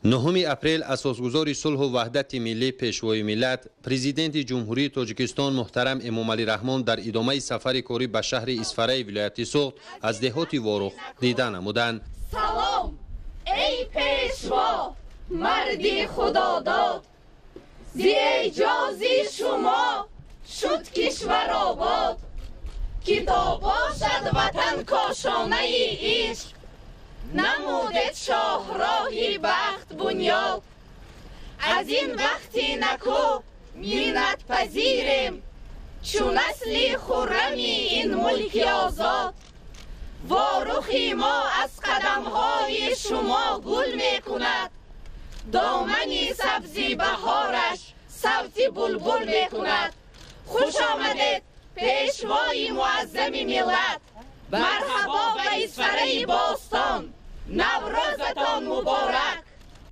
9 اپریل اساسگزار صلح و وحدت ملی پیشوای ملت پرزیدنت جمهوری تاجیکستان محترم امامعلی رحمان در ادامه سفر کاری به شهر اسفره ولایت سوخت از دهات واروخ دیدن نمودند. سلام ای پیشوا مردی خداداد، زی اجازی شما شد کشور آباد، که تا باشد وطن کاشانه عشق، نمودید شاهراهی بخت بنیاد. از این وقتی نکو مینت پذیریم، چون اصلی خرمی این ملک آزاد. واروخی ما از قدمهای شما گل می کند، دامنی سبزی بهارش صوتی بلبل می کند. خوش آمدید پیشوای معظم ملت، مرحبا به اسفره باستان، نوروزتان مبارک.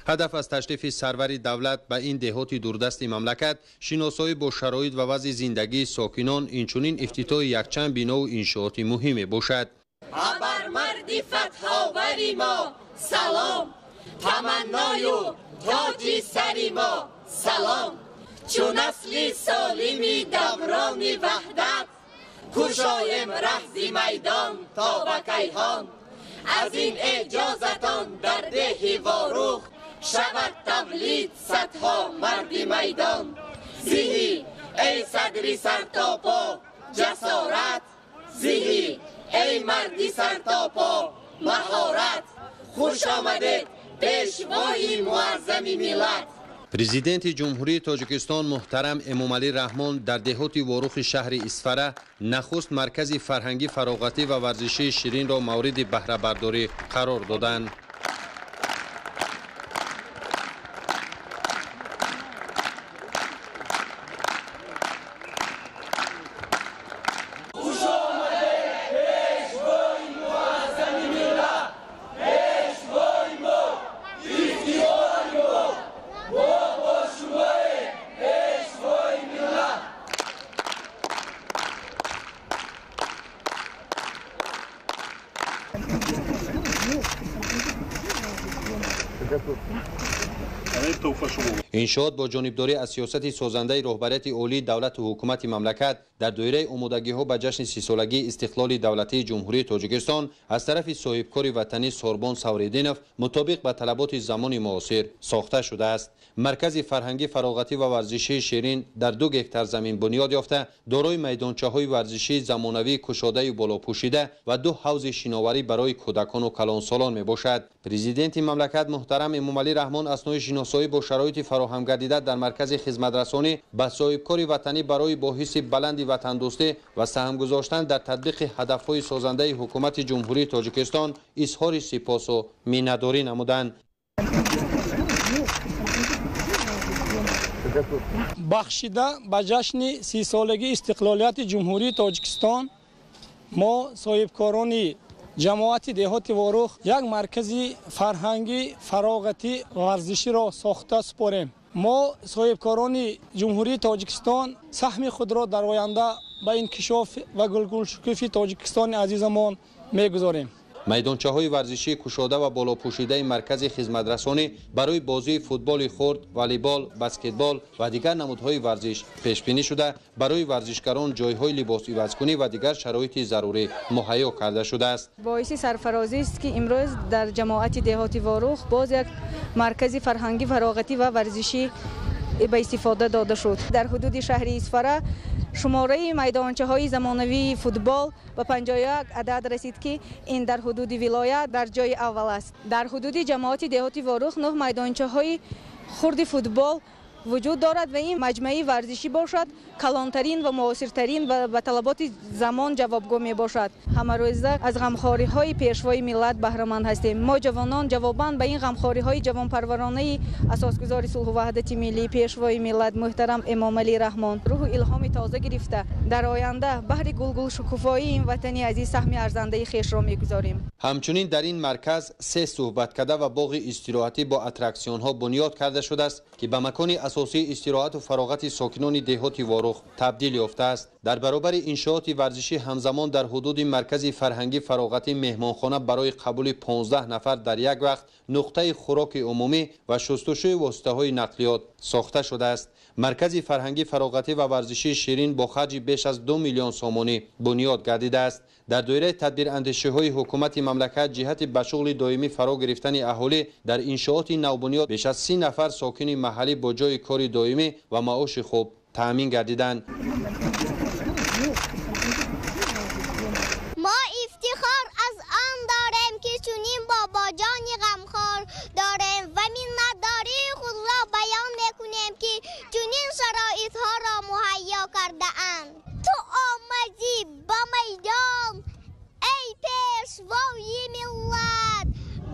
هدف از تشریف سرور دولت به این دهات دوردست مملکت شناسایی با شرایط و وضع زندگی ساکنان، اینچنین افتتاح یکچند بنا و انشاءات مهم باشد. ابر مردی فتح‌آوری ما سلام، تمنای و تاج سری ما سلام. چون اصلی سالمی دوران وحدت، کشایم رهزی میدان تا به کیهان. از این اجازتان در ده واروخ، شود تولید صدها مردی میدان. زیهی ای صدری سرتاپا جسارت، زیهی ای مردی سرتاپا مهارت. خوش آمدید پیشوای معظم ملت. پرزیدنت جمهوری تاجیکستان محترم امامعلی رحمان در دهات واروخ شهر اسفره نخست مرکز فرهنگی فراغتی و ورزشی شیرین را مورد بهره برداری قرار دادند. انشاءات با جانبداری از سیاست سازنده رهبریت عالی دولت و حکومت مملکت در دایره آمادگی ها به جشن 30 سالگی استقلال دولتی جمهوری تاجیکستان از طرف صاحبکار وطنی سوربان سوریدینوف مطابق به طلبات زمان معاصر ساخته شده است. مرکز فرهنگی فراغتی و ورزشی شیرین در 2 هکتار زمین بنیاد یافته، دارای میدانچه های ورزشی زمانوی کشاده و بالا پوشیده و 2 حوض شناوری برای کودکان و کلانسالان می باشد. پرزیدنت مملکت محترم امامعلی رحمان اثنای شناسایی با شرایط فراهم گردیده در مرکز خدمت رسانی به صاحبکار وطنی برای با حس بلند وطن دوستی و سهم گذاشتن در تطبیق هدفهای سازنده حکومت جمهوری تاجیکستان اظهار سپاس و مینه‌داری نمودند. بخشیده به جشن 30 سالگی استقلالیت جمهوری تاجیکستان، ما صاحبکاران جماعت دهات واروخ یک مرکز فرهنگی فراغتی و ورزشی را ساخته سپاریم. ما صاحبکاران جمهوری تاجیکستان سهم خود را در آینده به انکشاف و گلگشکوفی تاجیکستان عزیزمان میگذاریم. میدانچه های ورزشی کشاده و بالا پوشیده مرکز خدمت رسانی برای بازی فوتبال خرد، والیبال، بسکتبال و دیگر نمودهای ورزش پیش بینی شده، برای ورزشکاران جایهای لباس عوضکنی و دیگر شرایط ضروری مهیا کرده شده است. باعث سرفرازی است که امروز در جماعت دهات واروخ باز یک مرکز فرهنگی فراغتی و ورزشی به استفاده داده شد. در حدود شهر اسفره شماره میدانچه های زمانوی فوتبال به 51 عدد رسید که این در حدود ولایت در جای اول است. در حدود جماعت دهات واروخ 9 میدانچه های خرد فوتبال وجود دارد و این مجموعه ورزشی باشد کلانترین و معاصرترین و به طلبات زمان جوابگو می باشد. همه روزه از غمخواری های پیشوای ملت بهره مند هستیم. ما جوانان جواباً به این غمخواری های جوانپرورانه اساسگزار صلح و وحدت ملی پیشوای ملت محترم امامعلی رحمان روح الهام تازه گرفته در آینده بهر گلگل شکوفایی این وطنی عزیز سهم ارزنده خویش را میگذاریم. همچنین در این مرکز 3 صحبت کرده و باغ استراحتی با اتراکسیون ها بنیاد کرده شده است که به مکان اساسی استراحت و فراغت ساکنان دهات وارخ تبدیل یافته است. در برابر انشاءات ورزشی همزمان در حدود مرکز فرهنگی فراغتی مهمانخانه برای قبول 15 نفر در یک وقت نقطه خوراک عمومی و شستشوی واسطه‌های نقلیات ساخته شده است. مرکز فرهنگی فراغتی و ورزشی شیرین با خرج بیش از 2 میلیون سومانی بنیاد گردیده است. در دایره تدبیر اندیشه‌های حکومت مملکت جهت به شغل دائمی فرا گرفتن اهالی در انشاءات نوبنیاد بیش از 30 نفر ساکن محلی با جای کار دائمی و معاش خوب تامین گردیدند. ما افتخار از آن داریم که چنین باباجان غمخوار داریم و منتداری خود را بیان میکنیم که چنین شرایط ها را مهیا کرده اند. تو آمدی با میدان ای پیشوای ملت،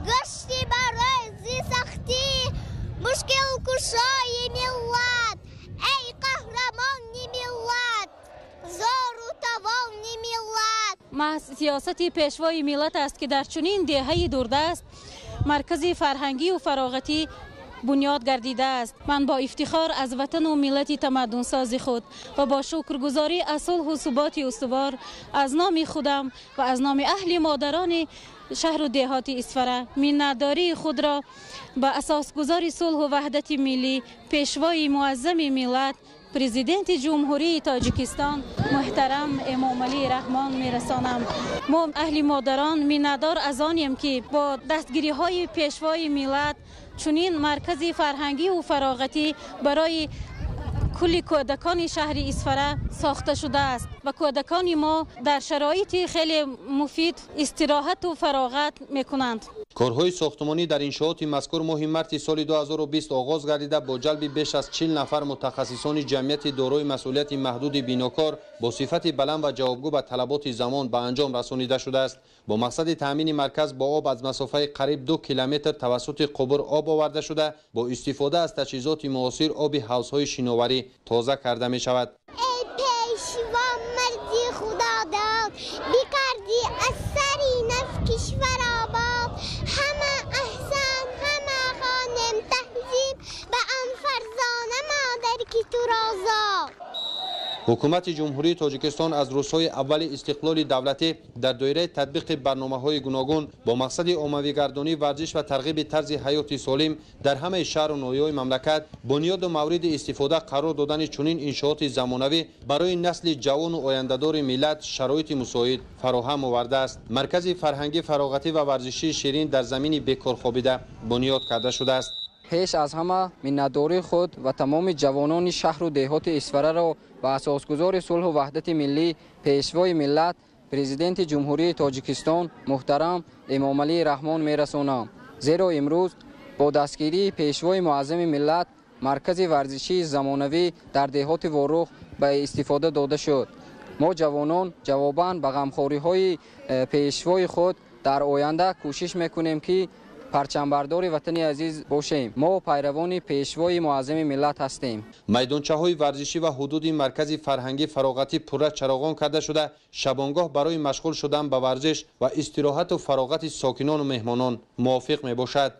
گشتی برای سختی مشکل کشای ملت، ای قهرمان ملت، زار و توان ملت. سیاست پیشوای ملت است که در چنین دهه دوردست مرکز فرهنگی و فراغتی بنیاد گردیده است. من با افتخار از وطن و ملت تمدن ساز خود و با شکرگزاری از صلح و ثبات استوار از نام خودم و از نام اهل مادران شهر و دهات اسفره منتداری خود را به اساسگزار صلح و وحدت ملی پیشوای معظم ملت پرزیدنت جمهوری تاجیکستان محترم امام علی رحمان میرسانم. ما اهل مادران منتدار از آنیم که با دستگیری های پیشوای ملت چنین مرکز فرهنگی و فراغتی برای کل کودکان شهر اسفره ساخته شده است و کودکان ما در شرایط خیلی مفید استراحت و فراغت میکنند. کارهای ساختمانی در انشاءات مذکور ماه مارس سال 2020 آغاز گردیده با جلب بیش از 40 نفر متخصصان جمعیت دارای مسئولیت محدود بیناکار با صفت بلند و جوابگو به طلبات زمان به انجام رسانیده شده است. با مقصد تامین مرکز با آب از مسافه قریب 2 کیلومتر توسط قبر آب آورده شده با استفاده از تجهیزات معاصر آب حوض‌های شناوری تازه کرده می شود. ای پیشوا مردی خدا داد بیکردی از سری نف کشور آباد، همه احسان همه خانم تهذیب به آن فرزانه مادر که تو رازاد. حکومت جمهوری تاجیکستان از روزهای اول استقلال دولتی در دایره تطبیق برنامه‌های گوناگون با مقصد عمومی‌گردانی ورزش و ترغیب طرز حیات سالم در همه شهر و ناحیه‌های مملکت بنیاد و مورد استفاده قرار دادن چنین انشاءات زمانوی برای نسل جوان و آینده‌دار ملت شرایط مساعد فراهم آورده است. مرکز فرهنگی فراغتی و ورزشی شیرین در زمین بیکار خوابیده بنیاد کرده شده است. پیش از همه منتداری خود و تمام جوانان شهر و دهات اسفره را به اساسگزار صلح و وحدت ملی پیشوای ملت پرزیدنت جمهوری تاجیکستان محترم امام علی رحمان میرسانم. زیرا امروز با دستگیری پیشوای معظم ملت مرکز ورزشی زمانوی در دهات وارخ به استفاده داده شد. ما جوانان جواباً به غمخوری‌های پیشوای خود در آینده کوشش میکنیم که پرچمبردار وطن عزیز باشیم. ما پیروان پیشوای معظم ملت هستیم. میدانچه‌های ورزشی و حدود مرکز فرهنگی فراغتی پر چراغان کرده شده شبانگاه برای مشغول شدن به ورزش و استراحت و فراغت ساکنان و مهمانان موافق می باشد.